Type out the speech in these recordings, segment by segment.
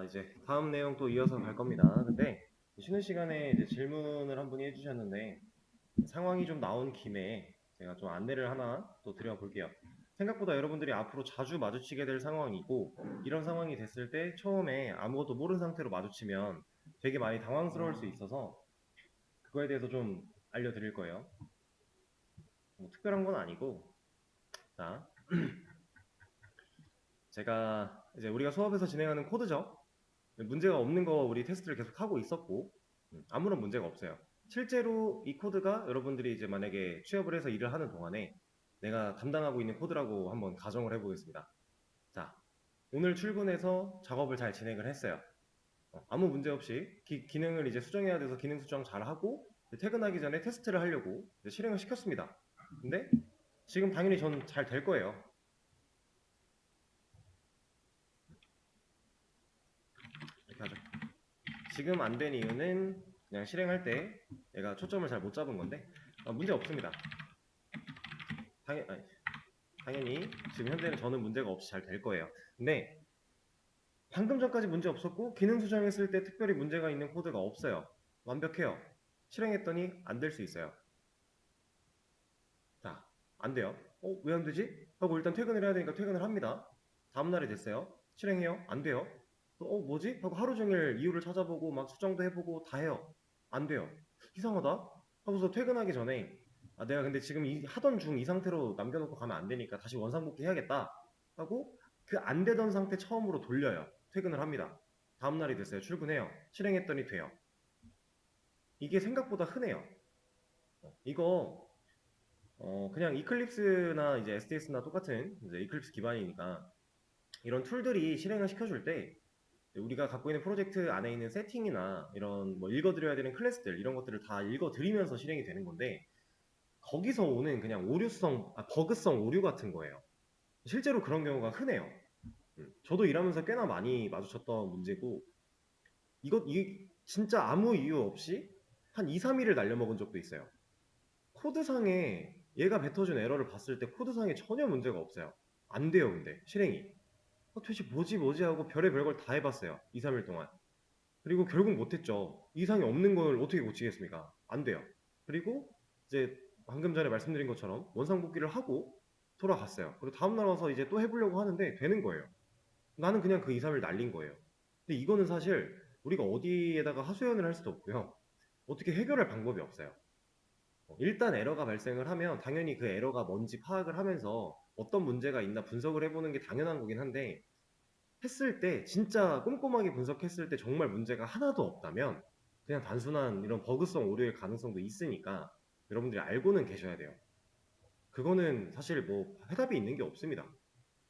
자, 이제 다음 내용 또 이어서 갈 겁니다. 근데 쉬는 시간에 이제 질문을 한 분이 해주셨는데 상황이 좀 나온 김에 제가 좀 안내를 하나 또 드려볼게요. 생각보다 여러분들이 앞으로 자주 마주치게 될 상황이고 이런 상황이 됐을 때 처음에 아무것도 모르는 상태로 마주치면 되게 많이 당황스러울 수 있어서 그거에 대해서 좀 알려드릴 거예요. 뭐 특별한 건 아니고 자, 제가 이제 우리가 수업에서 진행하는 코드죠. 문제가 없는 거 우리 테스트를 계속 하고 있었고 아무런 문제가 없어요. 실제로 이 코드가 여러분들이 이제 만약에 취업을 해서 일을 하는 동안에 내가 담당하고 있는 코드라고 한번 가정을 해보겠습니다. 자, 오늘 출근해서 작업을 잘 진행을 했어요. 아무 문제 없이 기능을 이제 수정해야 돼서 기능 수정 잘 하고 퇴근하기 전에 테스트를 하려고 실행을 시켰습니다. 근데 지금 당연히 전 잘 될 거예요. 이렇게 하죠. 지금 안 된 이유는 그냥 실행할 때 내가 초점을 잘 못 잡은 건데 문제 없습니다. 당연히 지금 현재는 저는 문제가 없이 잘 될 거예요. 근데 방금 전까지 문제 없었고 기능 수정했을 때 특별히 문제가 있는 코드가 없어요. 완벽해요. 실행했더니 안 될 수 있어요. 자, 안 돼요. 왜 안 되지? 하고 일단 퇴근을 해야 되니까 퇴근을 합니다. 다음날이 됐어요. 실행해요. 안 돼요. 또, 뭐지? 하고 하루 종일 이유를 찾아보고 막 수정도 해보고 다 해요. 안 돼요. 이상하다? 하고서 퇴근하기 전에 내가 근데 지금 하던 중 이 상태로 남겨놓고 가면 안 되니까 다시 원상복귀 해야겠다 하고 그 안 되던 상태 처음으로 돌려요. 퇴근을 합니다. 다음날이 됐어요. 출근해요. 실행했더니 돼요. 이게 생각보다 흔해요. 이거 그냥 이클립스나 이제 STS나 똑같은 이제 이클립스 기반이니까 이런 툴들이 실행을 시켜줄 때 우리가 갖고 있는 프로젝트 안에 있는 세팅이나 이런 뭐 읽어드려야 되는 클래스들 이런 것들을 다 읽어드리면서 실행이 되는 건데 거기서 오는 그냥 버그성 오류 같은 거예요. 실제로 그런 경우가 흔해요. 저도 일하면서 꽤나 많이 마주쳤던 문제고 이게 진짜 아무 이유 없이 한 2, 3일을 날려먹은 적도 있어요. 코드상에 얘가 뱉어준 에러를 봤을 때 코드상에 전혀 문제가 없어요. 안 돼요, 근데 실행이. 도대체 뭐지 하고 별의별 걸 다 해봤어요. 2, 3일 동안. 그리고 결국 못했죠. 이상이 없는 걸 어떻게 고치겠습니까? 안 돼요. 그리고 이제 방금 전에 말씀드린 것처럼 원상복귀를 하고 돌아갔어요. 그리고 다음날 와서 이제 또 해보려고 하는데 되는 거예요. 나는 그냥 그 2, 3일 날린 거예요. 근데 이거는 사실 우리가 어디에다가 하소연을 할 수도 없고요. 어떻게 해결할 방법이 없어요. 일단 에러가 발생을 하면 당연히 그 에러가 뭔지 파악을 하면서 어떤 문제가 있나 분석을 해보는 게 당연한 거긴 한데 했을 때 진짜 꼼꼼하게 분석했을 때 정말 문제가 하나도 없다면 그냥 단순한 이런 버그성 오류의 가능성도 있으니까 여러분들이 알고는 계셔야 돼요. 그거는 사실 뭐 해답이 있는 게 없습니다.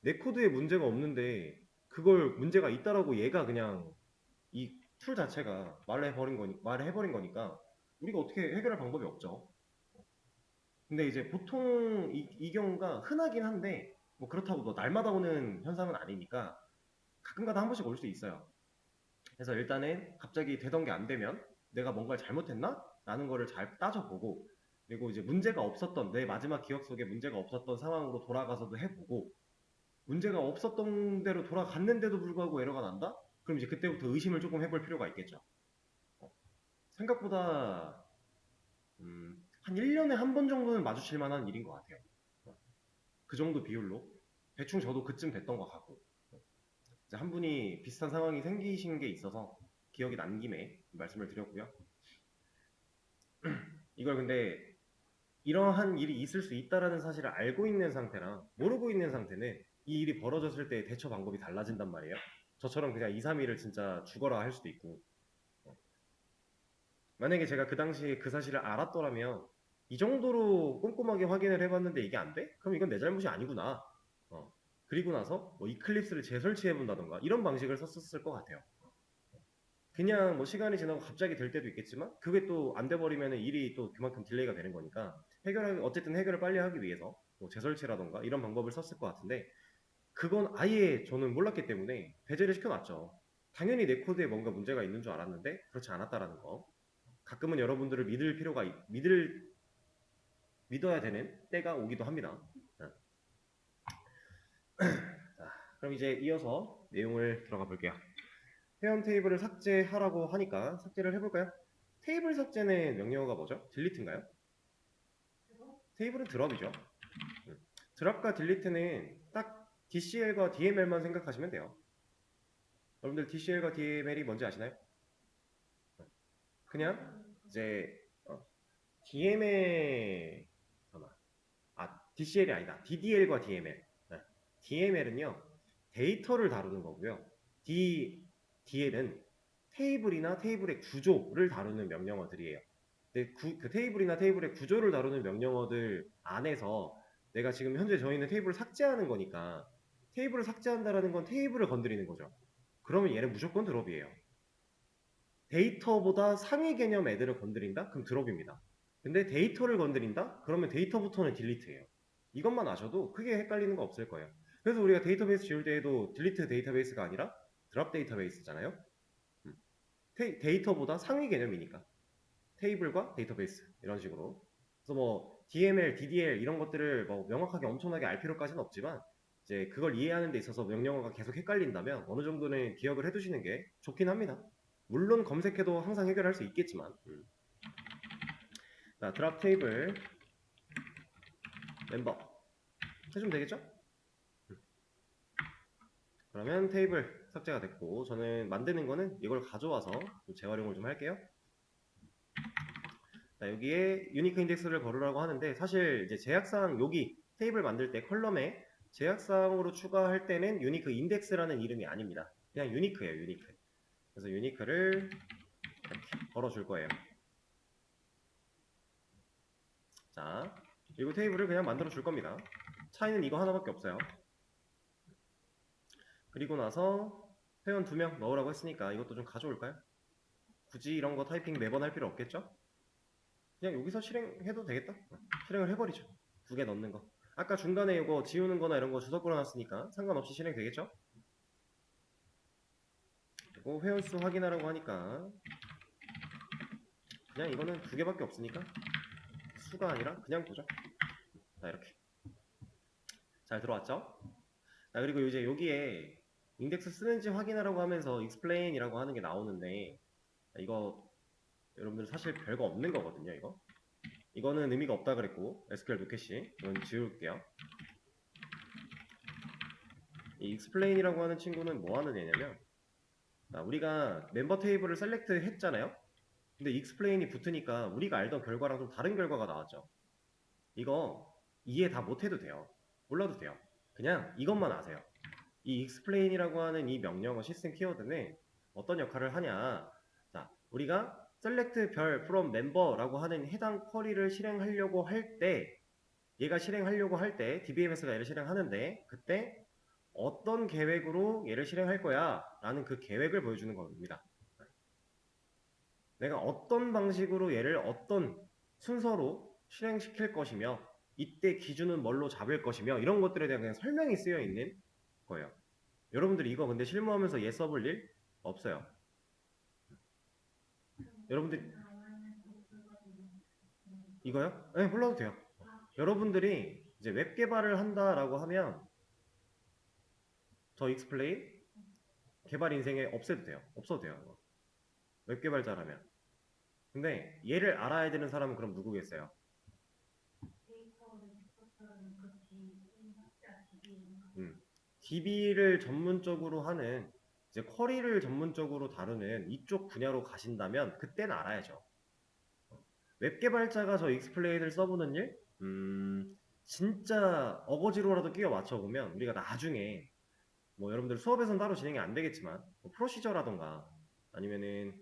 내 코드에 문제가 없는데 그걸 문제가 있다라고 얘가 그냥 이 툴 자체가 말을 해버린 거니까 우리가 어떻게 해결할 방법이 없죠. 근데 이제 보통 이 경우가 흔하긴 한데 뭐 그렇다고 뭐 날마다 오는 현상은 아니니까 가끔가다 한 번씩 올 수 있어요. 그래서 일단은 갑자기 되던 게 안 되면 내가 뭔가를 잘못했나? 라는 거를 잘 따져보고 그리고 이제 문제가 없었던 내 마지막 기억 속에 문제가 없었던 상황으로 돌아가서도 해보고 문제가 없었던 대로 돌아갔는데도 불구하고 에러가 난다? 그럼 이제 그때부터 의심을 조금 해볼 필요가 있겠죠. 생각보다 한 1년에 한 번 정도는 마주칠 만한 일인 것 같아요. 그 정도 비율로 대충 저도 그쯤 됐던 것 같고 이제 한 분이 비슷한 상황이 생기신 게 있어서 기억이 난 김에 말씀을 드렸고요. 이걸 근데 이러한 일이 있을 수 있다라는 사실을 알고 있는 상태랑 모르고 있는 상태는 이 일이 벌어졌을 때 대처 방법이 달라진단 말이에요. 저처럼 그냥 2, 3일을 진짜 죽어라 할 수도 있고 만약에 제가 그 당시에 그 사실을 알았더라면 이 정도로 꼼꼼하게 확인을 해봤는데 이게 안 돼? 그럼 이건 내 잘못이 아니구나. 그리고 나서 뭐 이클립스를 재설치해본다던가 이런 방식을 썼을 것 같아요. 그냥 뭐 시간이 지나고 갑자기 될 때도 있겠지만 그게 또 안 돼버리면 일이 또 그만큼 딜레이가 되는 거니까 어쨌든 해결을 빨리 하기 위해서 뭐 재설치라던가 이런 방법을 썼을 것 같은데 그건 아예 저는 몰랐기 때문에 배제를 시켜놨죠. 당연히 내 코드에 뭔가 문제가 있는 줄 알았는데 그렇지 않았다라는 거. 가끔은 여러분들을 믿어야 되는 때가 오기도 합니다. 자, 그럼 이제 이어서 내용을 들어가 볼게요. 회원 테이블을 삭제하라고 하니까 삭제를 해볼까요? 테이블 삭제는 명령어가 뭐죠? 딜리트인가요? 테이블은 드롭이죠. 드롭과 딜리트는 딱 DCL과 DML만 생각하시면 돼요. 여러분들 DCL과 DML이 뭔지 아시나요? 그냥 이제 DML DCL이 아니다. DDL과 DML. DML은요 데이터를 다루는 거고요. DL은 테이블이나 테이블의 구조를 다루는 명령어들이에요. 근데 그 테이블이나 테이블의 구조를 다루는 명령어들 안에서 내가 지금 현재 저희는 테이블을 삭제하는 거니까 테이블을 삭제한다라는 건 테이블을 건드리는 거죠. 그러면 얘는 무조건 드롭이에요. 데이터보다 상위 개념 애들을 건드린다? 그럼 드롭입니다. 근데 데이터를 건드린다? 그러면 데이터부터는 딜리트예요. 이것만 아셔도 크게 헷갈리는 거 없을 거예요. 그래서 우리가 데이터베이스 지울 때에도 딜리트 데이터베이스가 아니라 드롭 데이터베이스잖아요. 데이터보다 상위 개념이니까 테이블과 데이터베이스 이런 식으로. 그래서 뭐 DML, DDL 이런 것들을 뭐 명확하게 엄청나게 알 필요까지는 없지만 이제 그걸 이해하는 데 있어서 명령어가 계속 헷갈린다면 어느 정도는 기억을 해두시는 게 좋긴 합니다. 물론 검색해도 항상 해결할 수 있겠지만. 자, 드랍 테이블 멤버 해주면 되겠죠? 그러면 테이블 삭제가 됐고 저는 만드는 거는 이걸 가져와서 재활용을 좀 할게요. 자, 여기에 유니크 인덱스를 걸으라고 하는데 사실 이제 제약사항 여기 테이블 만들 때 컬럼에 제약사항으로 추가할 때는 유니크 인덱스라는 이름이 아닙니다. 그냥 유니크예요, 유니크. 그래서 유니크를 이렇게 걸어줄 거예요. 자, 그리고 테이블을 그냥 만들어 줄 겁니다. 차이는 이거 하나밖에 없어요. 그리고 나서 회원 2명 넣으라고 했으니까 이것도 좀 가져올까요? 굳이 이런 거 타이핑 매번 할 필요 없겠죠? 그냥 여기서 실행해도 되겠다. 실행을 해버리죠. 2개 넣는 거. 아까 중간에 이거 지우는 거나 이런 거 주석 걸어놨으니까 상관없이 실행되겠죠? 그리고 회원수 확인하라고 하니까 그냥 이거는 2개밖에 없으니까 수가 아니라 그냥 보죠. 자, 이렇게 잘 들어왔죠? 자, 그리고 이제 여기에 인덱스 쓰는지 확인하라고 하면서 explain이라고 하는 게 나오는데 이거 여러분들 사실 별거 없는 거거든요. 이거는 의미가 없다 그랬고 SQL 노캐시 이건 지울게요. 이 explain이라고 하는 친구는 뭐 하는 애냐면 우리가 멤버 테이블을 셀렉트 했잖아요. 근데 explain이 붙으니까 우리가 알던 결과랑 좀 다른 결과가 나왔죠. 이거 이해 다 못해도 돼요. 몰라도 돼요. 그냥 이것만 아세요. 이 explain이라고 하는 이 명령어 시스템 키워드는 어떤 역할을 하냐. 자, 우리가 select 별 from member라고 하는 해당 쿼리를 실행하려고 할 때 얘가 실행하려고 할 때 DBMS가 얘를 실행하는데 그때 어떤 계획으로 얘를 실행할 거야 라는 그 계획을 보여주는 겁니다. 내가 어떤 방식으로 얘를 어떤 순서로 실행시킬 것이며 이때 기준은 뭘로 잡을 것이며 이런 것들에 대한 그냥 설명이 쓰여 있는 거예요. 여러분들이 이거 근데 실무하면서 얘 써볼 일 없어요. 여러분들이 이거요? 네, 몰라도 돼요. 여러분들이 이제 웹 개발을 한다라고 하면 저 익스플레인 개발 인생에 없애도 돼요. 없어도 돼요. 웹 개발자라면. 근데 얘를 알아야 되는 사람은 그럼 누구겠어요? DB를 전문적으로 하는 이제 쿼리를 전문적으로 다루는 이쪽 분야로 가신다면 그때는 알아야죠. 웹 개발자가 저 익스플레인을 써보는 일? 진짜 어거지로라도 끼워 맞춰보면 우리가 나중에 뭐 여러분들 수업에서는 따로 진행이 안 되겠지만 뭐 프로시저라던가 아니면은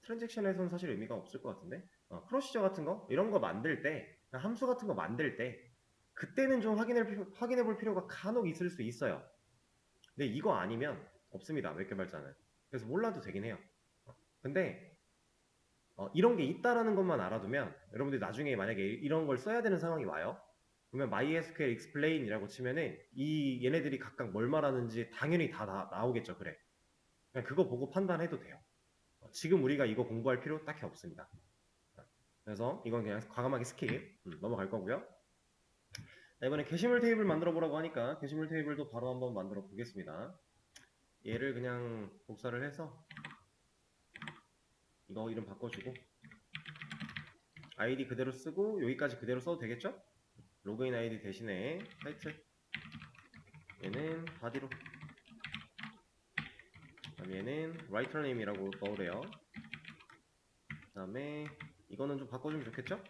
트랜잭션에서는 사실 의미가 없을 것 같은데 프로시저 같은 거 이런 거 만들 때 함수 같은 거 만들 때 그때는 좀 확인해 볼 필요가 간혹 있을 수 있어요. 근데 이거 아니면 없습니다. 웹 개발자는. 그래서 몰라도 되긴 해요. 근데 이런 게 있다라는 것만 알아두면 여러분들이 나중에 만약에 이런 걸 써야 되는 상황이 와요. 그러면 MySQL explain이라고 치면은 이 얘네들이 각각 뭘 말하는지 당연히 다 나오겠죠. 그래. 그냥 그거 보고 판단해도 돼요. 지금 우리가 이거 공부할 필요 딱히 없습니다. 그래서 이건 그냥 과감하게 스킵 넘어갈 거고요. 자, 이번에 게시물 테이블 만들어 보라고 하니까 게시물 테이블도 바로 한번 만들어 보겠습니다. 얘를 그냥 복사를 해서 이거 이름 바꿔주고 아이디 그대로 쓰고 여기까지 그대로 써도 되겠죠? 로그인 아이디 대신에 타이틀 얘는 바디로 그다음 얘는 writer name이라고 넣으래요. 그 다음에 이거는 좀 바꿔주면 좋겠죠?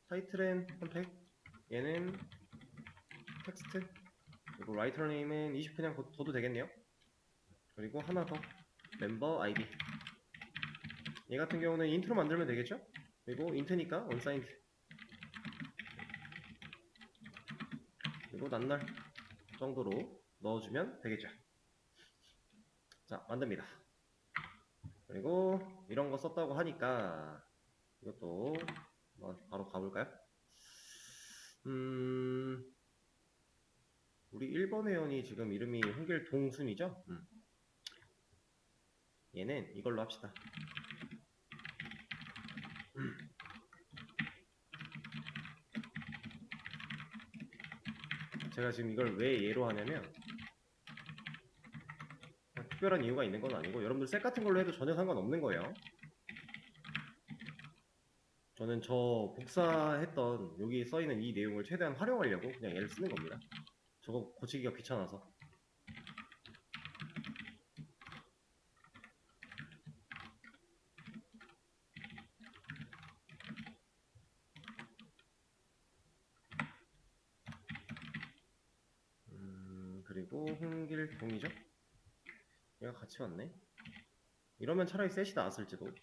타이틀은 컨택 얘는 텍스트 그리고 writer name은 20 그냥 둬도 되겠네요. 그리고 하나 더 멤버 아이디 얘 같은 경우는 인트로 만들면 되겠죠? 그리고 인트니까 unsigned 그리고 낱날 정도로 넣어주면 되겠죠. 자, 만듭니다. 그리고 이런 거 썼다고 하니까 이것도 바로 가볼까요? 우리 1번 회원이 지금 이름이 홍길동순이죠? 얘는 이걸로 합시다. 제가 지금 이걸 왜 얘로 하냐면 특별한 이유가 있는 건 아니고 여러분들 셋 같은 걸로 해도 전혀 상관없는 거예요. 저는 저 복사했던 여기 써있는 이 내용을 최대한 활용하려고 그냥 얘를 쓰는 겁니다. 저거 고치기가 귀찮아서. 그리고 홍길동이죠? 얘가 같이 왔네. 이러면 차라리 셋이 나왔을지도.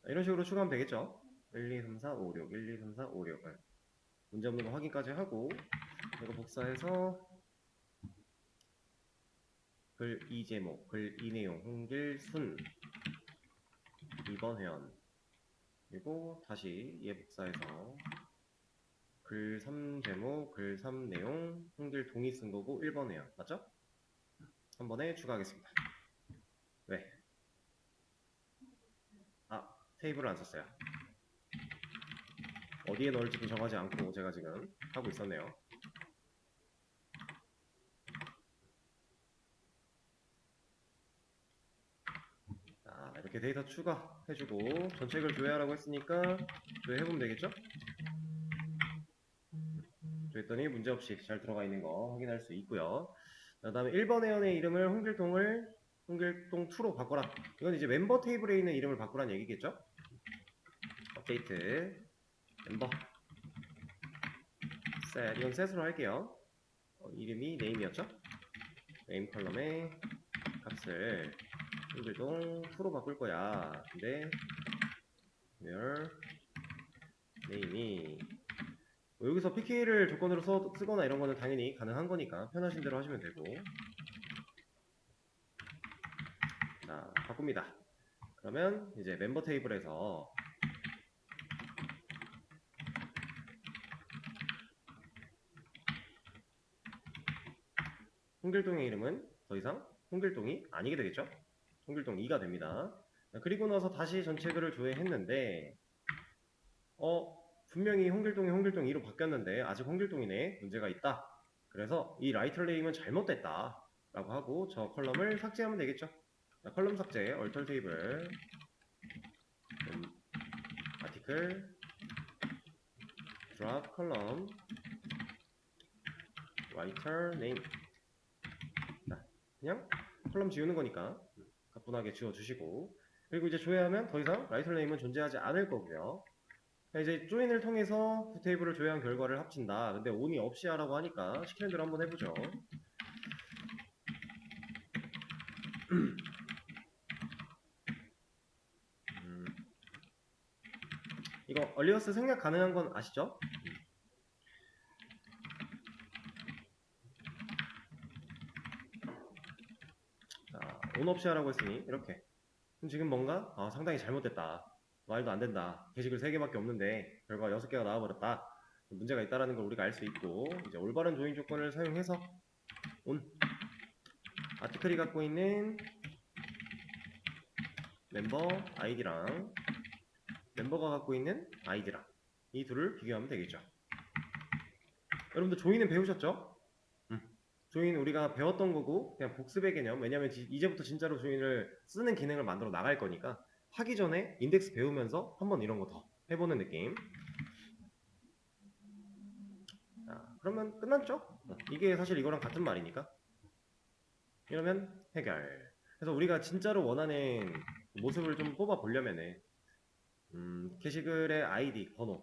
이런 식으로 추가하면 되겠죠? 1, 2, 3, 4, 5, 6 1, 2, 3, 4, 5, 6 문제 없는 거 확인까지 하고 이거 복사해서 글 이 제목, 글 이 내용, 홍길순 2번 회원 그리고 다시 얘 복사해서 글 3 제목, 글 3 내용, 홍길동이 쓴 거고 1번 회원 맞죠? 한 번에 추가하겠습니다. 왜? 테이블을 안 썼어요. 어디에 넣을지도 정하지 않고 제가 지금 하고 있었네요. 자, 이렇게 데이터 추가해주고 전책을 조회하라고 했으니까 조회해보면 되겠죠? 조회했더니 문제없이 잘 들어가 있는 거 확인할 수 있고요. 그 다음에 1번 회원의 이름을 홍길동2로 바꿔라. 이건 이제 멤버 테이블에 있는 이름을 바꾸라는 얘기겠죠? 업데이트 멤버 셋 이건 셋으로 할게요. 이름이 네임이었죠? 네임 컬럼에 값을 홍길동2로 바꿀 거야. 근데 where 네임이 여기서 PK를 조건으로 쓰거나 이런 거는 당연히 가능한 거니까 편하신 대로 하시면 되고. 자, 바꿉니다. 그러면 이제 멤버 테이블에서 홍길동의 이름은 더 이상 홍길동이 아니게 되겠죠? 홍길동 2가 됩니다. 그리고 나서 다시 전체 글을 조회했는데 분명히 홍길동 2로 바뀌었는데 아직 홍길동이네 문제가 있다. 그래서 이 라이터 네임은 잘못됐다 라고 하고 저 컬럼을 삭제하면 되겠죠. 자, 컬럼 삭제 얼털 테이블 아티클 drop 컬럼 writer name 자, 그냥 컬럼 지우는 거니까 가뿐하게 지워주시고 그리고 이제 조회하면 더 이상 라이터 네임은 존재하지 않을 거고요. 이제 조인을 통해서 두 테이블을 조회한 결과를 합친다. 근데 on이 없이 하라고 하니까 시키는 대로 한번 해보죠. 이거 얼리어스 생략 가능한 건 아시죠? 자, on 없이 하라고 했으니 이렇게 그럼 지금 뭔가 상당히 잘못됐다. 말도 안 된다. 게시글 3개밖에 없는데 결과 6개가 나와버렸다. 문제가 있다는 걸 우리가 알 수 있고 이제 올바른 조인 조건을 사용해서 on 아티클이 갖고 있는 멤버 아이디랑 멤버가 갖고 있는 아이디랑 이 둘을 비교하면 되겠죠. 여러분들 조인은 배우셨죠? 조인 우리가 배웠던 거고 그냥 복습의 개념. 왜냐면 이제부터 진짜로 조인을 쓰는 기능을 만들어 나갈 거니까 하기 전에 인덱스 배우면서 한번 이런 거 더 해보는 느낌. 자, 그러면 끝났죠? 이게 사실 이거랑 같은 말이니까. 이러면 해결. 그래서 우리가 진짜로 원하는 모습을 좀 뽑아 보려면은 게시글의 아이디, 번호,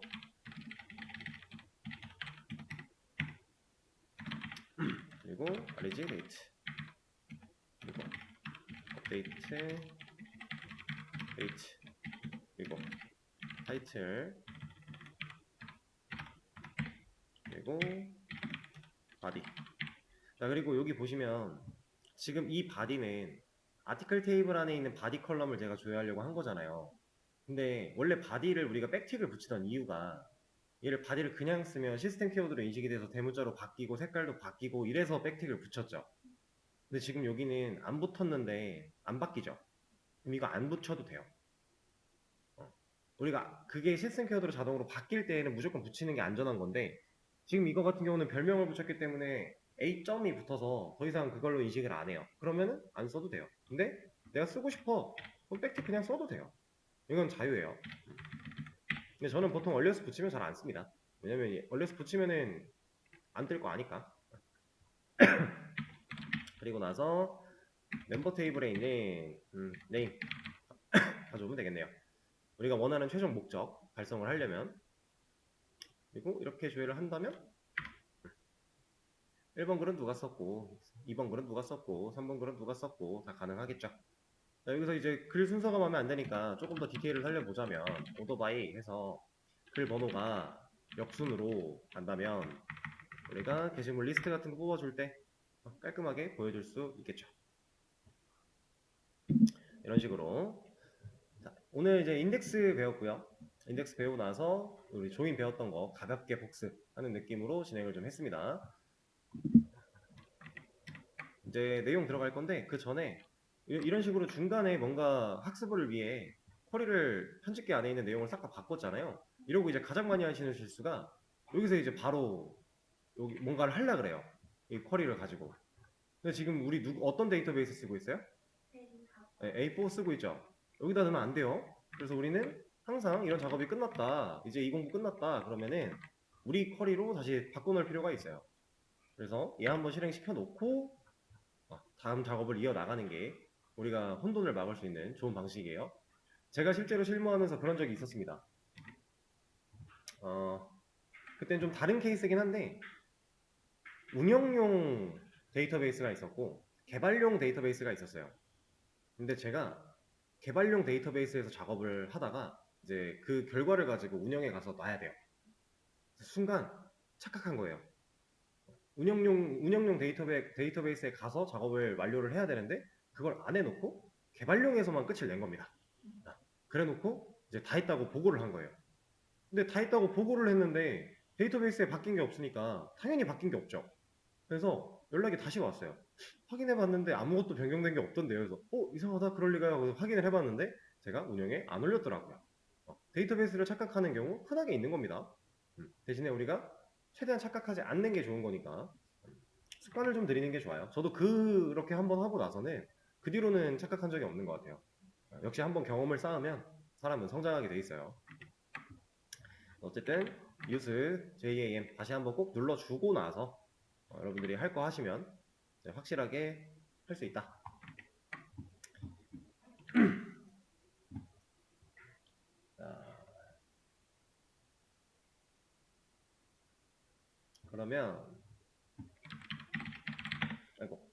그리고 reg date, 그리고 업데이트 date, 그리고 타이틀, 그리고 바디. 자, 그리고 여기 보시면 지금 이 바디는 아티클 테이블 안에 있는 바디 컬럼을 제가 조회하려고 한 거잖아요. 근데 원래 바디를 우리가 백틱을 붙이던 이유가 얘를 바디를 그냥 쓰면 시스템 키워드로 인식이 돼서 대문자로 바뀌고 색깔도 바뀌고 이래서 백틱을 붙였죠. 근데 지금 여기는 안 붙었는데 안 바뀌죠. 그럼 이거 안 붙여도 돼요. 우리가 그게 시스템 키워드로 자동으로 바뀔 때에는 무조건 붙이는 게 안전한 건데 지금 이거 같은 경우는 별명을 붙였기 때문에 A 점이 붙어서 더 이상 그걸로 인식을 안 해요. 그러면은 안 써도 돼요. 근데 내가 쓰고 싶어. 그럼 백틱 그냥 써도 돼요. 이건 자유예요. 근데 저는 보통 얼리어스 붙이면 잘 안 씁니다. 왜냐면 얼리어스 붙이면은 안 뜰 거 아니까. 그리고 나서 멤버 테이블에 있는 네임 가져오면 되겠네요. 우리가 원하는 최종 목적 달성을 하려면. 그리고 이렇게 조회를 한다면 1번 글은 누가 썼고 2번 글은 누가 썼고 3번 글은 누가 썼고 다 가능하겠죠. 자, 여기서 이제 글 순서가 마음에 안 드니까 조금 더 디테일을 살려보자면 오더바이 해서 글 번호가 역순으로 간다면 우리가 게시물 리스트 같은 거 뽑아줄 때 깔끔하게 보여줄 수 있겠죠. 이런 식으로. 자, 오늘 이제 인덱스 배웠고요. 인덱스 배우고 나서 우리 조인 배웠던 거 가볍게 복습하는 느낌으로 진행을 좀 했습니다. 이제 내용 들어갈 건데 그 전에 이런 식으로 중간에 뭔가 학습을 위해 쿼리를 편집기 안에 있는 내용을 싹 다 바꿨잖아요. 이러고 이제 가장 많이 하시는 실수가 여기서 이제 바로 여기 뭔가를 하려 그래요. 이 쿼리를 가지고. 근데 지금 우리 어떤 데이터베이스 쓰고 있어요? 네, A4 쓰고 있죠. 여기다 넣으면 안 돼요. 그래서 우리는 항상 이런 작업이 끝났다. 이제 이 공부 끝났다. 그러면은 우리 쿼리로 다시 바꿔놓을 필요가 있어요. 그래서 얘 한번 실행시켜 놓고 다음 작업을 이어나가는 게 우리가 혼돈을 막을 수 있는 좋은 방식이에요. 제가 실제로 실무하면서 그런 적이 있었습니다. 그때는 좀 다른 케이스긴 한데 운영용 데이터베이스가 있었고 개발용 데이터베이스가 있었어요. 근데 제가 개발용 데이터베이스에서 작업을 하다가 이제 그 결과를 가지고 운영에 가서 놔야 돼요. 순간 착각한 거예요. 운영용 데이터베이스에 가서 작업을 완료를 해야 되는데 그걸 안 해놓고 개발용에서만 끝을 낸 겁니다. 그래 놓고 이제 다 했다고 보고를 한 거예요. 근데 다 했다고 보고를 했는데 데이터베이스에 바뀐 게 없으니까 당연히 바뀐 게 없죠. 그래서 연락이 다시 왔어요. 확인해 봤는데 아무것도 변경된 게 없던데요. 그래서 이상하다 그럴 리가요 하고 확인을 해봤는데 제가 운영에 안 올렸더라고요. 데이터베이스를 착각하는 경우 흔하게 있는 겁니다. 대신에 우리가 최대한 착각하지 않는 게 좋은 거니까 습관을 좀 들이는 게 좋아요. 저도 그렇게 한번 하고 나서는 그 뒤로는 착각한 적이 없는 것 같아요. 역시 한번 경험을 쌓으면 사람은 성장하게 돼 있어요. 어쨌든 use JAM 다시 한번 꼭 눌러주고 나서 여러분들이 할 거 하시면 확실하게 할 수 있다. 자, 그러면 아이고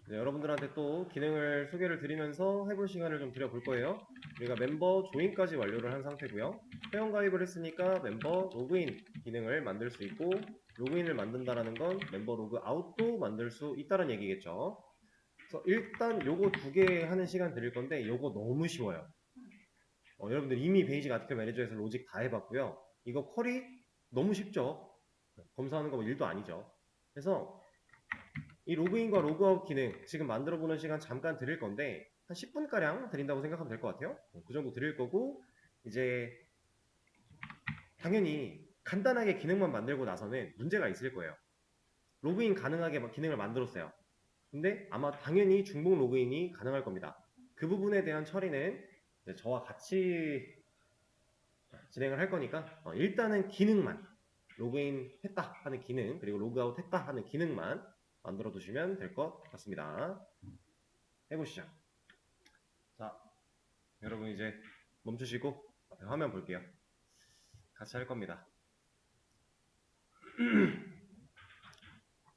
여러분들한테 또 기능을 소개를 드리면서 해볼 시간을 좀 드려볼 거예요. 우리가 멤버 조인까지 완료를 한 상태고요. 회원가입을 했으니까 멤버 로그인 기능을 만들 수 있고 로그인을 만든다는 건 멤버 로그아웃도 만들 수 있다는 얘기겠죠. 그래서 일단 요거 2개 하는 시간 드릴 건데 요거 너무 쉬워요. 여러분들 이미 베이직 아티클 매니저에서 로직 다 해봤고요. 이거 쿼리 너무 쉽죠. 검사하는 거 1도 아니죠. 그래서 이 로그인과 로그아웃 기능 지금 만들어 보는 시간 잠깐 드릴 건데 한 10분가량 드린다고 생각하면 될 것 같아요. 그 정도 드릴 거고, 이제 당연히 간단하게 기능만 만들고 나서는 문제가 있을 거예요. 로그인 가능하게 기능을 만들었어요. 근데 아마 당연히 중복 로그인이 가능할 겁니다. 그 부분에 대한 처리는 저와 같이 진행을 할 거니까 일단은 기능만 로그인 했다 하는 기능, 그리고 로그아웃 했다 하는 기능만 만들어 두시면 될 것 같습니다. 해보시죠. 자, 여러분 이제 멈추시고 화면 볼게요. 같이 할 겁니다.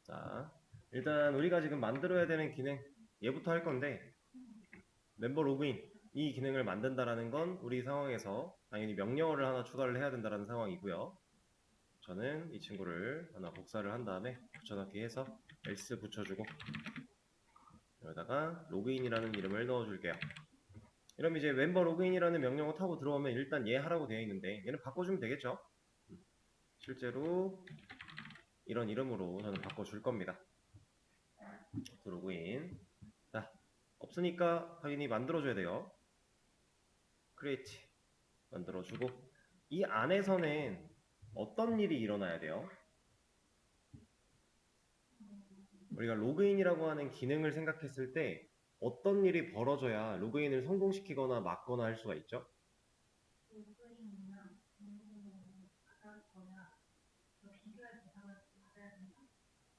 자, 일단 우리가 지금 만들어야 되는 기능 얘부터 할 건데, 멤버 로그인 이 기능을 만든다라는 건 우리 상황에서 당연히 명령어를 하나 추가를 해야 된다는 상황이고요. 저는 이 친구를 하나 복사를 한 다음에 붙여넣기 해서 else 붙여주고, 여기다가 로그인이라는 이름을 넣어줄게요. 이러면 이제 멤버 로그인이라는 명령어 타고 들어오면 일단 얘 하라고 되어 있는데 얘는 바꿔주면 되겠죠. 실제로 이런 이름으로 저는 바꿔줄 겁니다. 로그인. 자, 없으니까 당연히 만들어줘야 돼요. create 만들어주고, 이 안에서는 어떤 일이 일어나야 돼요? 우리가 로그인이라고 하는 기능을 생각했을 때 어떤 일이 벌어져야 로그인을 성공시키거나 막거나 할 수가 있죠?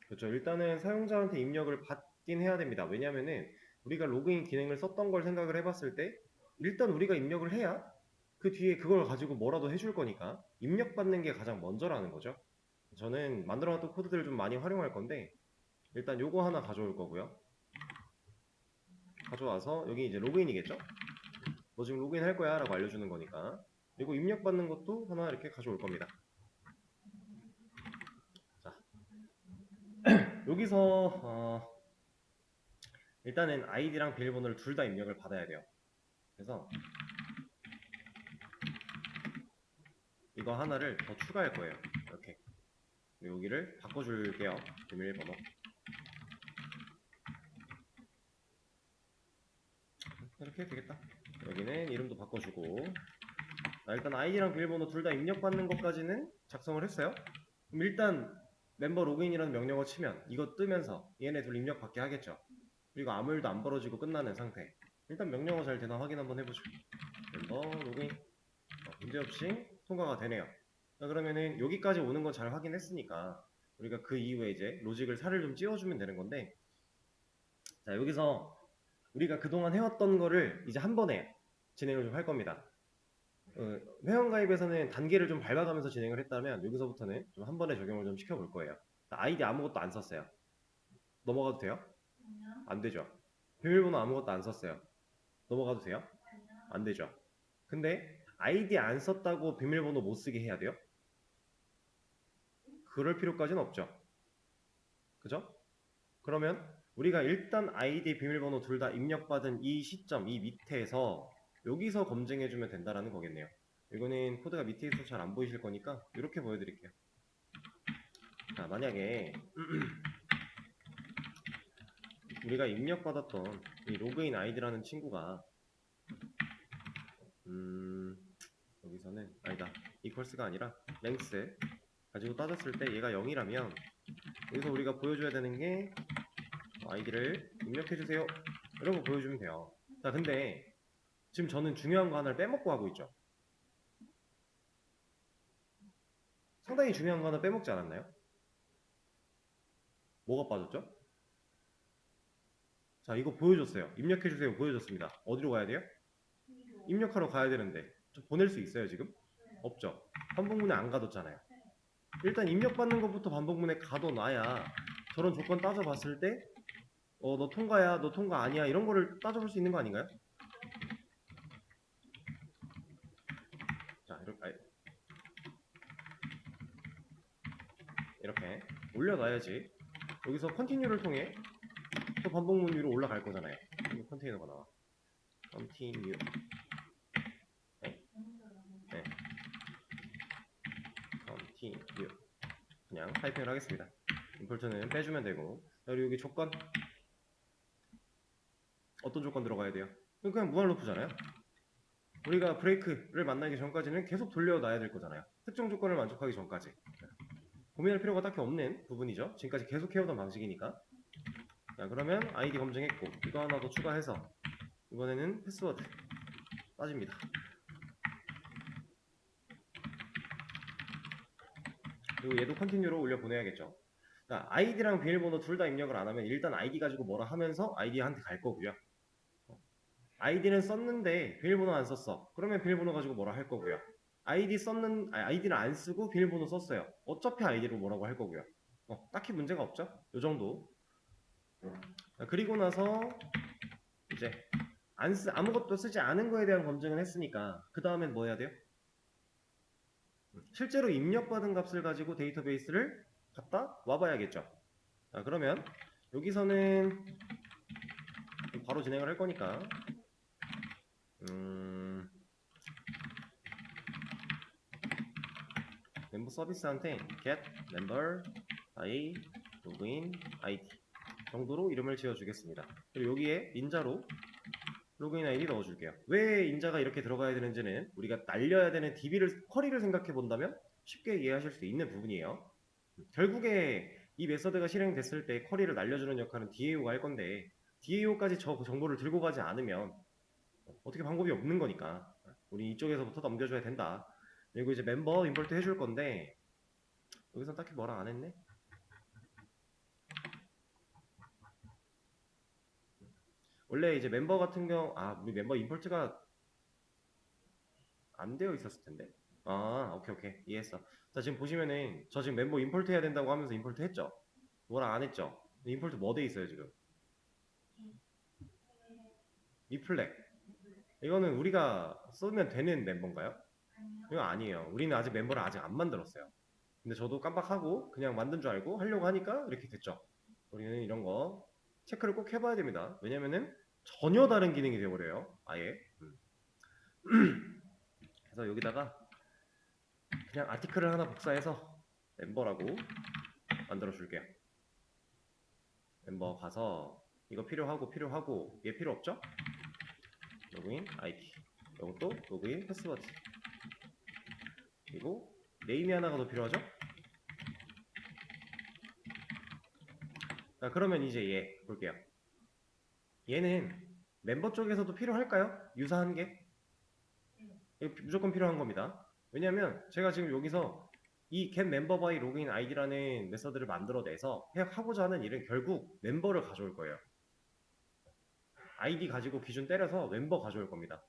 그렇죠. 일단은 사용자한테 입력을 받긴 해야 됩니다. 왜냐면은 우리가 로그인 기능을 썼던 걸 생각을 해봤을 때 일단 우리가 입력을 해야 그 뒤에 그걸 가지고 뭐라도 해줄 거니까 입력받는 게 가장 먼저라는 거죠. 저는 만들어놨던 코드들을 좀 많이 활용할 건데 일단 요거 하나 가져올 거고요. 가져와서 여기 이제 로그인이겠죠? 너 지금 로그인 할 거야 라고 알려주는 거니까, 그리고 입력받는 것도 하나 이렇게 가져올 겁니다. 자, 여기서 일단은 아이디랑 비밀번호를 둘 다 입력을 받아야 돼요. 그래서 이거 하나를 더 추가할 거예요. 이렇게 여기를 바꿔줄게요. 비밀번호 이렇게 되겠다. 여기는 이름도 바꿔주고, 일단 아이디랑 비밀번호 둘 다 입력받는 것까지는 작성을 했어요. 그럼 일단 멤버 로그인이라는 명령어 치면 이거 뜨면서 얘네 둘 입력받게 하겠죠. 그리고 아무 일도 안 벌어지고 끝나는 상태. 일단 명령어 잘 되나 확인 한번 해보죠. 멤버 로그인 문제없이 통과가 되네요. 자, 그러면은 여기까지 오는 건 잘 확인했으니까 우리가 그 이후에 이제 로직을 살을 좀 찌워주면 되는 건데, 자, 여기서 우리가 그동안 해왔던 거를 이제 한 번에 진행을 좀 할 겁니다. 회원가입에서는 단계를 좀 밟아가면서 진행을 했다면 여기서부터는 좀 한 번에 적용을 좀 시켜볼 거예요. 아이디 아무것도 안 썼어요. 넘어가도 돼요? 안 되죠. 비밀번호 아무것도 안 썼어요. 넘어가도 돼요? 안 되죠. 근데 아이디 안 썼다고 비밀번호 못 쓰게 해야 돼요? 그럴 필요까지는 없죠. 그죠? 그러면 우리가 일단 아이디 비밀번호 둘 다 입력받은 이 시점, 이 밑에서 여기서 검증해주면 된다라는 거겠네요. 이거는 코드가 밑에 있어서 잘 안 보이실 거니까 이렇게 보여드릴게요. 자, 만약에 우리가 입력받았던 이 로그인 아이디라는 친구가 여기서는 아니다, equals가 아니라 length 가지고 따졌을 때 얘가 0이라면 여기서 우리가 보여줘야 되는 게 아이디를 입력해주세요 이런 거 보여주면 돼요. 자, 근데 지금 저는 중요한 거 하나를 빼먹고 하고 있죠. 상당히 중요한 거 하나 빼먹지 않았나요? 뭐가 빠졌죠? 자, 이거 보여줬어요. 입력해주세요 보여줬습니다. 어디로 가야 돼요? 입력하러 가야 되는데 좀 보낼 수 있어요 지금? 없죠. 반복문에 안 가뒀잖아요. 일단 입력받는 것부터 반복문에 가둬놔야 저런 조건 따져봤을 때 너 통과야, 너 통과 아니야 이런 거를 따져볼 수 있는 거 아닌가요? 자, 이렇게 올려놔야지 여기서 컨티뉴를 통해 또 반복문 위로 올라갈 거잖아요. 이거 컨테이너가 나와. 컨티뉴. 네. 네. 컨티뉴. 그냥 타이핑을 하겠습니다. 임포트는 빼주면 되고, 그리고 여기 조건 어떤 조건 들어가야 돼요? 그냥 무한 루프잖아요. 우리가 브레이크를 만나기 전까지는 계속 돌려놔야 될 거잖아요. 특정 조건을 만족하기 전까지. 고민할 필요가 딱히 없는 부분이죠. 지금까지 계속 해오던 방식이니까. 자, 그러면 아이디 검증했고 이거 하나 더 추가해서 이번에는 패스워드 빠집니다. 그리고 얘도 컨티뉴로 올려 보내야겠죠. 자, 아이디랑 비밀번호 둘 다 입력을 안 하면 일단 아이디 가지고 뭐라 하면서 아이디한테 갈 거고요. 아이디는 썼는데 비밀번호 안 썼어. 그러면 비밀번호 가지고 뭐라 할 거고요. 아이디는 안 쓰고 비밀번호 썼어요. 어차피 아이디로 뭐라고 할 거고요. 딱히 문제가 없죠? 요 정도. 그리고 나서 이제 아무것도 쓰지 않은 거에 대한 검증을 했으니까 그 다음엔 뭐 해야 돼요? 실제로 입력받은 값을 가지고 데이터베이스를 갖다 와봐야겠죠. 자, 그러면 여기서는 바로 진행을 할 거니까 멤버 서비스한테 get member by login id 정도로 이름을 지어주겠습니다. 그리고 여기에 인자로 로그인 아이디 넣어줄게요. 왜 인자가 이렇게 들어가야 되는지는 우리가 날려야 되는 쿼리를 생각해 본다면 쉽게 이해하실 수 있는 부분이에요. 결국에 이 메서드가 실행됐을 때 쿼리를 날려주는 역할은 DAO가 할 건데 DAO까지 저 정보를 들고 가지 않으면 어떻게 방법이 없는 거니까 우리 이쪽에서부터 넘겨줘야 된다. 그리고 이제 멤버 임포트 해줄 건데 여기서 딱히 뭐라 안 했네. 원래 이제 멤버 같은 경우 우리 멤버 임포트가 안 되어 있었을 텐데. 오케이 이해했어. 자, 지금 보시면은 저 지금 멤버 임포트 해야 된다고 하면서 임포트 했죠. 뭐라 안 했죠. 임포트 뭐 돼 있어요 지금? 리플렉. 이거는 우리가 쓰면 되는 멤버인가요? 이거 아니에요. 우리는 아직 멤버를 아직 안 만들었어요. 근데 저도 깜빡하고 그냥 만든 줄 알고 하려고 하니까 이렇게 됐죠. 우리는 이런 거 체크를 꼭 해봐야 됩니다. 왜냐면은 전혀 다른 기능이 되어버려요. 아예. 그래서 여기다가 그냥 아티클을 하나 복사해서 멤버라고 만들어 줄게요. 멤버 가서 이거 필요하고 얘 필요 없죠? 로그인 아이디 이것도 로그인 패스워드 그리고 네임이 하나가 더 필요하죠? 자, 그러면 이제 얘 볼게요. 얘는 멤버 쪽에서도 필요할까요? 유사한 게? 이거 무조건 필요한 겁니다. 왜냐면 제가 지금 여기서 이 get member by login id라는 메서드를 만들어내서 하고자 하는 일은 결국 멤버를 가져올 거예요. 아이디 가지고 기준 때려서 멤버 가져올 겁니다.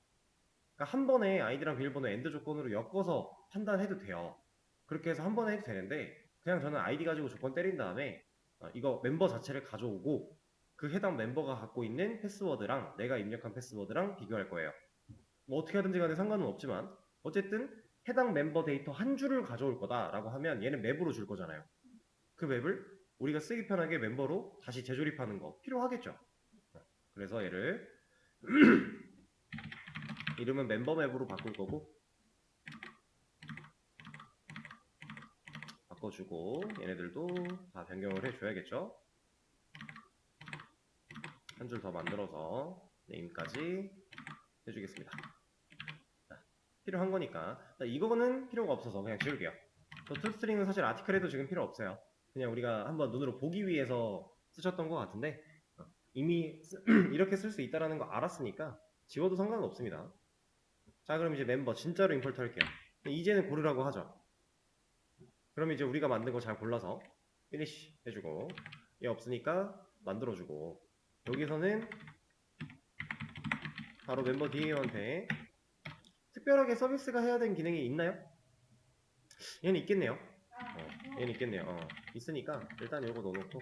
그러니까 한 번에 아이디랑 비밀번호 엔드 조건으로 엮어서 판단해도 돼요. 그렇게 해서 한 번에 해도 되는데 그냥 저는 아이디 가지고 조건 때린 다음에 이거 멤버 자체를 가져오고 그 해당 멤버가 갖고 있는 패스워드랑 내가 입력한 패스워드랑 비교할 거예요. 뭐 어떻게 하든지 간에 상관은 없지만 어쨌든 해당 멤버 데이터 한 줄을 가져올 거다라고 하면 얘는 맵으로 줄 거잖아요. 그 맵을 우리가 쓰기 편하게 멤버로 다시 재조립하는 거 필요하겠죠. 그래서 얘를 이름은 멤버 맵으로 바꿀 거고 바꿔주고 얘네들도 다 변경을 해줘야겠죠. 한 줄 더 만들어서 네임까지 해주겠습니다. 자, 필요한 거니까 이거는 필요가 없어서 그냥 지울게요. toString은 사실 아티클 해도 지금 필요 없어요. 그냥 우리가 한번 눈으로 보기 위해서 쓰셨던 것 같은데 이미 이렇게 쓸 수 있다는 거 알았으니까 지워도 상관은 없습니다. 자, 그럼 이제 멤버 진짜로 임포트 할게요. 이제는 고르라고 하죠. 그럼 이제 우리가 만든 거 잘 골라서 피니시 해주고 얘 없으니까 만들어주고 여기서는 바로 멤버 DAO한테 특별하게 서비스가 해야 되는 기능이 있나요? 얘는 있겠네요. 얘는 있겠네요. 있으니까 일단 이거 넣어놓고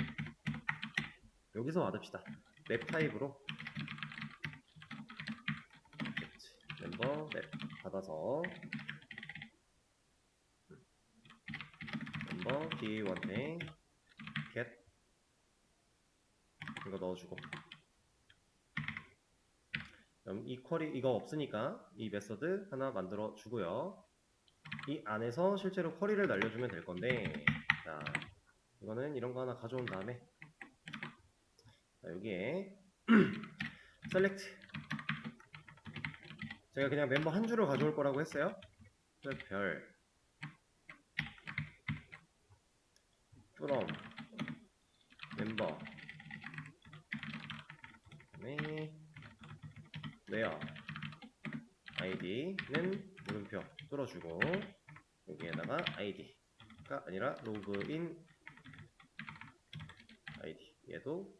여기서 받읍시다. 맵 타입으로 멤버 맵 받아서 멤버 DA1에 get 이거 넣어주고 그럼 이 쿼리 이거 없으니까 이 메서드 하나 만들어 주고요. 이 안에서 실제로 쿼리를 날려주면 될 건데 자 이거는 이런 거 하나 가져온 다음에 자, 여기에 select. 제가 그냥 멤버 한 줄을 가져올 거라고 했어요. 별 from 멤버 그다음에 where id는 물음표 뚫어주고 여기에다가 id가 아니라 로그인 id, 얘도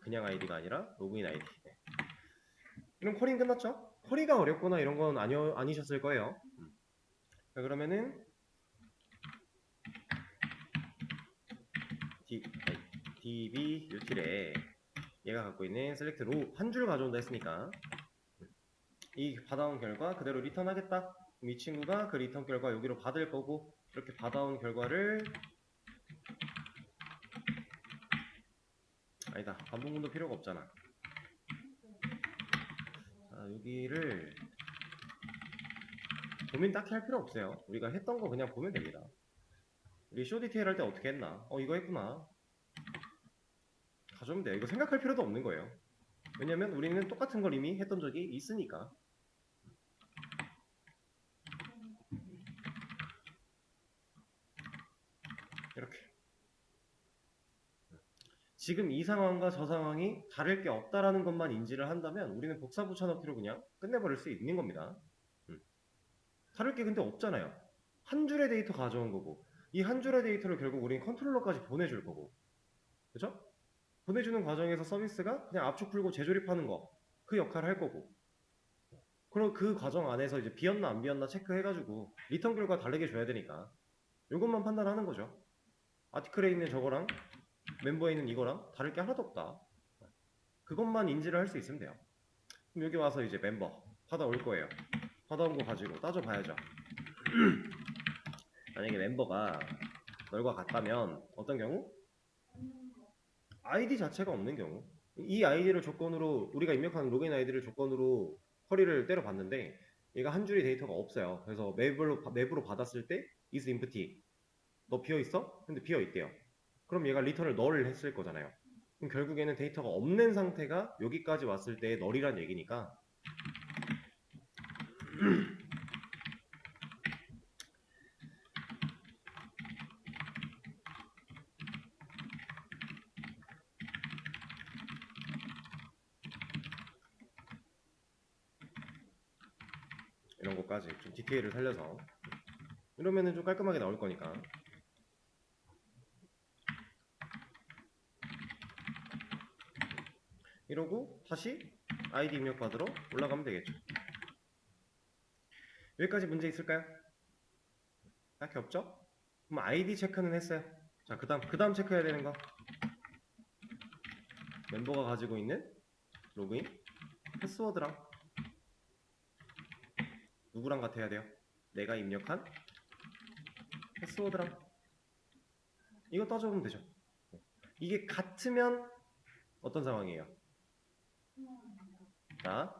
그냥 id가 아니라 로그인 id. 네. 이런 쿼리는 끝났죠? 쿼리가 어렵거나 이런 건 아니셨을 거예요. 자, 그러면은 db util에 얘가 갖고 있는 select row 한 줄 가져온다 했으니까 이 받아온 결과 그대로 리턴 하겠다. 그럼 이 친구가 그 리턴 결과 여기로 받을 거고, 이렇게 받아온 결과를 아니다, 반복문도 필요가 없잖아. 자, 여기를 고민 딱히 할 필요 없어요. 우리가 했던 거 그냥 보면 됩니다. 우리 쇼 디테일 할 때 어떻게 했나? 이거 했구나. 가져오면 돼요. 이거 생각할 필요도 없는 거예요. 왜냐면 우리는 똑같은 걸 이미 했던 적이 있으니까. 이렇게. 지금 이 상황과 저 상황이 다를 게 없다라는 것만 인지를 한다면 우리는 복사 붙여넣기로 그냥 끝내버릴 수 있는 겁니다. 다를 게 근데 없잖아요. 한 줄의 데이터 가져온 거고, 이 한 줄의 데이터를 결국 우린 컨트롤러까지 보내줄 거고, 그죠? 보내주는 과정에서 서비스가 그냥 압축 풀고 재조립하는 거, 그 역할을 할 거고, 그럼 그 과정 안에서 이제 비었나 안 비었나 체크해가지고 리턴 결과 다르게 줘야 되니까 이것만 판단하는 거죠. 아티클에 있는 저거랑 멤버에 있는 이거랑 다를 게 하나도 없다. 그것만 인지를 할 수 있으면 돼요. 그럼 여기 와서 이제 멤버 받아올 거예요. 받아온 거 가지고 따져봐야죠. 만약에 멤버가 널과 같다면 어떤 경우? 아이디 자체가 없는 경우, 이 아이디를 조건으로 우리가 입력하는 로그인 아이디를 조건으로 쿼리를 때려봤는데 얘가 한 줄의 데이터가 없어요. 그래서 맵으로 받았을 때 is empty, 너 비어있어? 근데 비어있대요. 그럼 얘가 리턴을 널 했을 거잖아요. 그럼 결국에는 데이터가 없는 상태가 여기까지 왔을 때의 널이란 얘기니까 이런 것까지 좀 디테일을 살려서 이러면은 좀 깔끔하게 나올 거니까. 이러고 다시 아이디 입력 받으러 올라가면 되겠죠. 여기까지 문제 있을까요? 딱히 없죠? 그럼 아이디 체크는 했어요. 자, 그 다음 체크해야 되는 거, 멤버가 가지고 있는 로그인 패스워드랑 누구랑 같아야 돼요? 내가 입력한 패스워드랑 이거 따져보면 되죠. 이게 같으면 어떤 상황이에요? 자,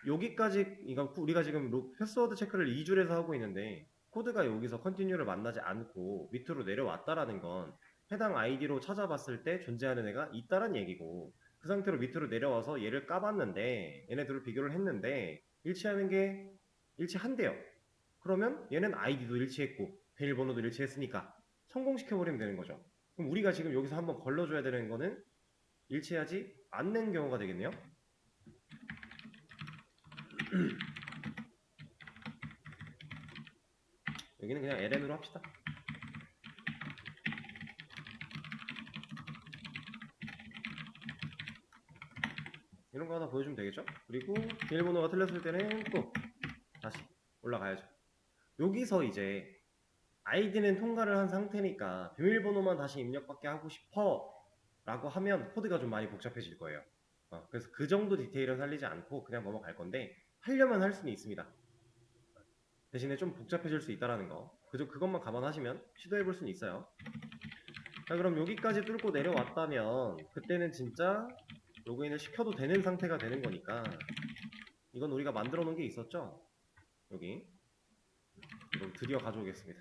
여기까지 우리가 지금 패스워드 체크를 2줄에서 하고 있는데 코드가 여기서 컨티뉴를 만나지 않고 밑으로 내려왔다라는 건 해당 아이디로 찾아봤을 때 존재하는 애가 있다란 얘기고, 그 상태로 밑으로 내려와서 얘를 까봤는데 얘네들을 비교를 했는데 일치한대요. 그러면 얘는 아이디도 일치했고 비밀번호도 일치했으니까 성공시켜버리면 되는 거죠. 그럼 우리가 지금 여기서 한번 걸러줘야 되는 거는 일치하지 않는 경우가 되겠네요. 여기는 그냥 ln으로 합시다. 이런 거 하나 보여주면 되겠죠? 그리고 비밀번호가 틀렸을 때는 또 다시 올라가야죠. 여기서 이제 아이디는 통과를 한 상태니까 비밀번호만 다시 입력받게 하고 싶어 라고 하면 코드가 좀 많이 복잡해질 거예요. 그래서 그 정도 디테일은 살리지 않고 그냥 넘어갈 건데, 하려면 할 수는 있습니다. 대신에 좀 복잡해질 수 있다는 거, 그것만 감안하시면 시도해 볼 수는 있어요. 자, 그럼 여기까지 뚫고 내려왔다면 그때는 진짜 로그인을 시켜도 되는 상태가 되는 거니까 이건 우리가 만들어 놓은 게 있었죠? 여기 이거 드디어 가져오겠습니다.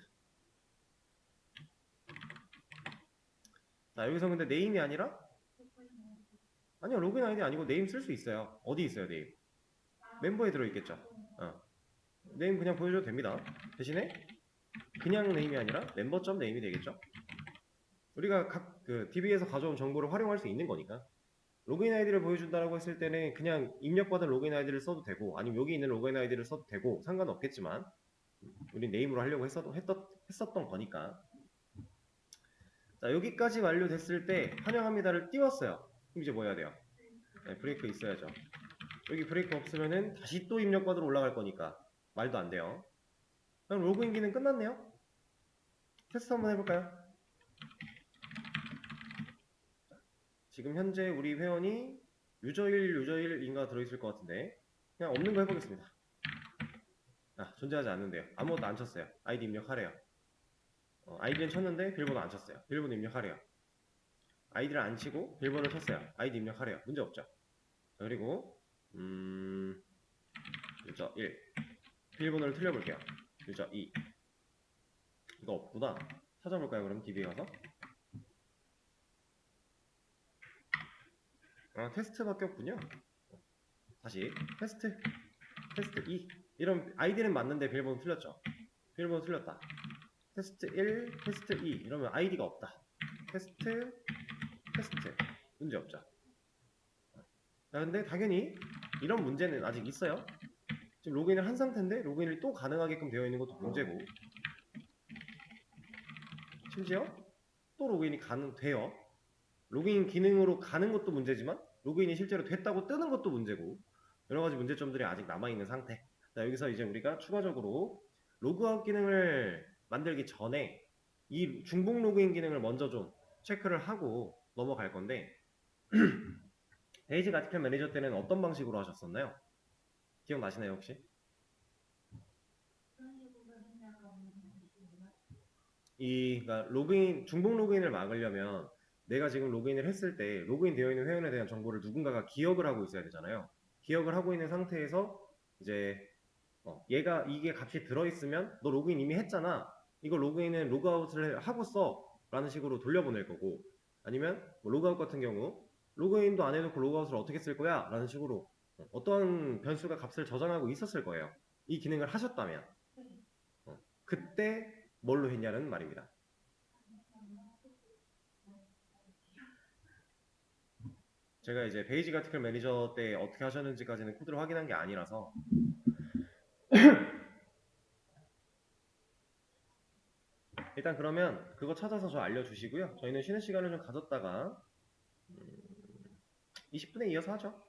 자, 여기서 근데 네임이 아니라 아니요, 로그인 아이디 아니고 네임 쓸 수 있어요. 어디 있어요, 네임? 멤버에 들어있겠죠. 네임 그냥 보여줘도 됩니다. 대신에 그냥 네임이 아니라 멤버.점 네임이 되겠죠. 우리가 각 그 DB에서 가져온 정보를 활용할 수 있는 거니까. 로그인 아이디를 보여준다라고 했을 때는 그냥 입력받은 로그인 아이디를 써도 되고, 아니면 여기 있는 로그인 아이디를 써도 되고 상관없겠지만, 우리 네임으로 하려고 했었던 거니까. 자, 여기까지 완료됐을 때 환영합니다를 띄웠어요. 그럼 이제 뭐 해야 돼요? 네, 브레이크 있어야죠. 여기 브레이크 없으면은 다시 또 입력받으러 올라갈 거니까 말도 안 돼요. 그럼 로그인 기능 끝났네요. 테스트 한번 해볼까요? 지금 현재 우리 회원이 유저1인가 들어있을 것 같은데, 그냥 없는 거 해보겠습니다. 존재하지 않는데요. 아무것도 안 쳤어요. 아이디 입력하래요. 아이디는 쳤는데 비밀번호 안 쳤어요. 비밀번호 입력하래요. 아이디를 안 치고 비밀번호를 쳤어요. 아이디 입력하래요. 문제 없죠. 자, 그리고 유저 1 비밀번호를 틀려볼게요. 유저 2 이거 없구나. 찾아볼까요? 그럼 DB에 가서 테스트밖에 없군요. 다시 테스트 2 이런 아이디는 맞는데 비밀번호 틀렸죠. 비밀번호 틀렸다. 테스트 1 테스트 2 이러면 아이디가 없다. 테스트 문제 없죠. 자, 근데 당연히 이런 문제는 아직 있어요. 지금 로그인을 한 상태인데 로그인이 또 가능하게끔 되어 있는 것도 문제고, 심지어 또 로그인이 돼요. 로그인 기능으로 가는 것도 문제지만 로그인이 실제로 됐다고 뜨는 것도 문제고, 여러가지 문제점들이 아직 남아있는 상태. 자, 여기서 이제 우리가 추가적으로 로그아웃 기능을 만들기 전에 이 중복 로그인 기능을 먼저 좀 체크를 하고 넘어갈 건데, 베이직 아티클 매니저 때는 어떤 방식으로 하셨었나요? 기억나시나요 혹시? 그러니까 중복 로그인을 막으려면 내가 지금 로그인을 했을 때 로그인 되어 있는 회원에 대한 정보를 누군가가 기억을 하고 있어야 되잖아요. 기억을 하고 있는 상태에서 이제 이게 값이 들어있으면 너 로그인 이미 했잖아. 이거 로그인은 로그아웃을 하고 써. 라는 식으로 돌려보낼 거고, 아니면 뭐 로그아웃 같은 경우 로그인도 안 해놓고 로그아웃을 어떻게 쓸 거야? 라는 식으로 어떤 변수가 값을 저장하고 있었을 거예요. 이 기능을 하셨다면. 그때 뭘로 했냐는 말입니다. 제가 이제 베이직 아티클 매니저 때 어떻게 하셨는지까지는 코드를 확인한 게 아니라서. 일단 그러면 그거 찾아서 저 알려주시고요. 저희는 쉬는 시간을 좀 가졌다가 20분에 이어서 하죠.